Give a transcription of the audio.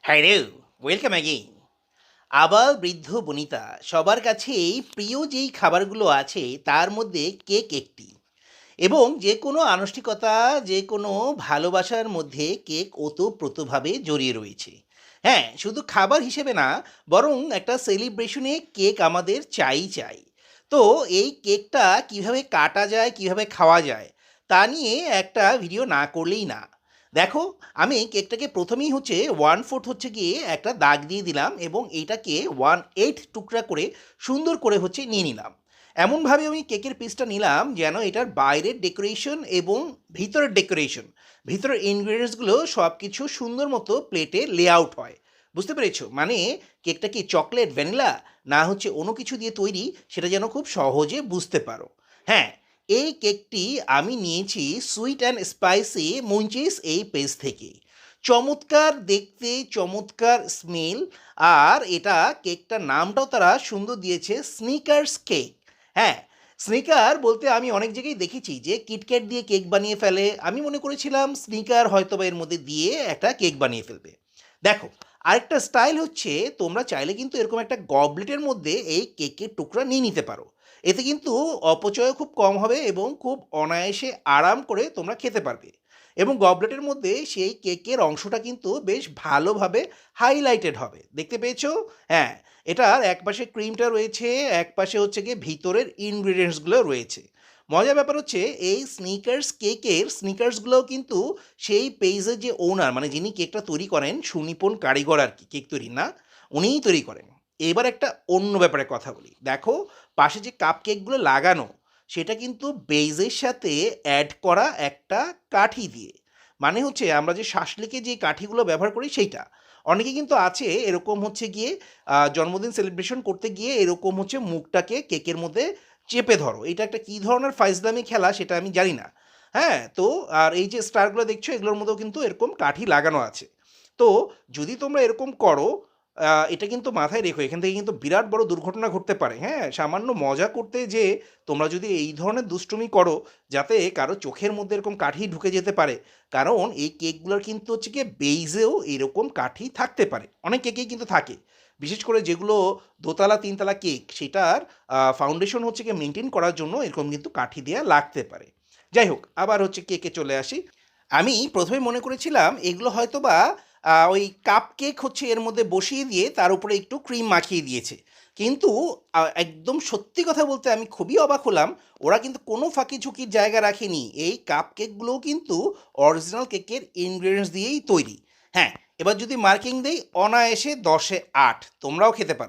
Hello, welcome again. আবাল বৃদ্ধ বনিতা সবার কাছেই প্রিয় যেই খাবারগুলো আছে তার মধ্যে কেক একটি। এবং যে কোনো আনুষ্ঠানিকতা, যে কোনো ভালোবাসার মধ্যে কেক ওতপ্রোতভাবে জড়িয়ে রয়েছে। হ্যাঁ, শুধু খাবার হিসেবে না, বরং একটা সেলিব্রেশনে কেক আমাদের চাই। তো এই কেকটা কিভাবে কাটা যায়, কিভাবে খাওয়া যায়, তা নিয়ে একটা ভিডিও না করলেই না। দেখো, আমি কেকটাকে প্রথমেই হচ্ছে 1/4 হচ্ছে গিয়ে একটা দাগ দিয়ে দিলাম এবং এইটাকে 1/8 টুকরা করে সুন্দর করে হচ্ছে নিয়ে নিলাম। এমনভাবে আমি কেকের পিসটা নিলাম যেন এটার বাইরের ডেকোরেশন এবং ভিতরের ডেকোরেশন, ভিতরের ইনগ্রেডিয়েন্টসগুলো সব কিছু সুন্দর মতো প্লেটে লেআউট হয়। বুঝতে পেরেছো? মানে কেকটা কি চকলেট, ভ্যানিলা, না হচ্ছে অন্য কিছু দিয়ে তৈরি, সেটা যেন খুব সহজে বুঝতে পারো। হ্যাঁ, এই কেকটি আমি নিয়েছি সুইট অ্যান্ড স্পাইসি মুঞ্চিস এই পেজ থেকে। চমৎকার দেখতে, চমৎকার স্মেল। আর এটা কেকটার নামটাও তারা সুন্দর দিয়েছে, স্নিকার্স কেক। হ্যাঁ, স্নিকার বলতে আমি অনেক জায়গায় দেখেছি যে কিটক্যাট দিয়ে কেক বানিয়ে ফেলে। আমি মনে করেছিলাম স্নিকার হয়তোবা এর মধ্যে দিয়ে একটা কেক বানিয়ে ফেলবে। দেখো, আরেকটা স্টাইল হচ্ছে, তোমরা চাইলে কিন্তু এরকম একটা গবলেটের মধ্যে এই কেকের টুকরা নিয়ে নিতে পারো। এতে কিন্তু অপচয়ও খুব কম হবে এবং খুব অনায়াসে আরাম করে তোমরা খেতে পারবে। এবং গবলেটের মধ্যে সেই কেকের অংশটা কিন্তু বেশ ভালোভাবে হাইলাইটেড হবে, দেখতে পেয়েছো? হ্যাঁ, এটার একপাশে ক্রিমটা রয়েছে, একপাশে হচ্ছে গিয়ে ভিতরের ইনগ্রিডিয়েন্টসগুলো রয়েছে। মজার ব্যাপার হচ্ছে, এই স্নিকার্স কেকের স্নিকার্সগুলোও কিন্তু সেই পেজের যে ওনার, মানে যিনি কেকটা তৈরি করেন, সুনিপুণ কারিগর আর কি, কেক তৈরি না, উনিই তৈরি করেন। এবার একটা অন্য ব্যাপারে কথা বলি। দেখো, পাশে যে কাপ কেকগুলো লাগানো, সেটা কিন্তু বেইজের সাথে অ্যাড করা একটা কাঠি দিয়ে। মানে হচ্ছে আমরা যে শাসলিকে যে কাঠিগুলো ব্যবহার করি সেইটা। অনেকে কিন্তু আছে এরকম হচ্ছে গিয়ে জন্মদিন সেলিব্রেশন করতে গিয়ে এরকম হচ্ছে মুখটাকে কেকের মধ্যে চেপে ধরো। এটা একটা কী ধরনের ফাইজলামি খেলা সেটা আমি জানি না। হ্যাঁ, তো আর এই যে স্টারগুলো দেখছো, এগুলোর মধ্যেও কিন্তু এরকম কাঠি লাগানো আছে। তো যদি তোমরা এরকম করো, এটা কিন্তু মাথায় রেখো, এখান থেকে কিন্তু বিরাট বড় দুর্ঘটনা ঘটতে পারে। হ্যাঁ, সামান্য মজা করতে যেয়ে তোমরা যদি এই ধরনের দুষ্টুমি করো, যাতে কারো চোখের মধ্যে এরকম কাঠি ঢুকে যেতে পারে। কারণ এই কেকগুলোর কিন্তু হচ্ছে গিয়ে বেইজেও এরকম কাঠি থাকতে পারে, অনেক কেকেই কিন্তু থাকে। বিশেষ করে যেগুলো দোতলা তিনতলা কেক, সেটার ফাউন্ডেশন হচ্ছে গিয়ে মেনটেন করার জন্য এরকম কিন্তু কাঠি দেওয়া লাগতে পারে। যাই হোক, আবার হচ্ছে কেকে চলে আসি। আমি প্রথমে মনে করেছিলাম এগুলো হয়তো বা ওই কাপ কেক হচ্ছে এর মধ্যে বসিয়ে দিয়ে তার উপরে একটু ক্রিম মাখিয়ে দিয়েছে। কিন্তু একদম সত্যি কথা বলতে আমি খুবই অবাক হলাম, ওরা কিন্তু কোনো ফাঁকি ঝুঁকির জায়গা রাখেনি। এই কাপ কেকগুলোও কিন্তু অরিজিনাল কেকের ইনগ্রেডিয়েন্টস দিয়েই তৈরি। হ্যাঁ, এবার যদি মার্কিং দেই, অনায়াসে 10-এ 8, তোমরাও খেতে পারো।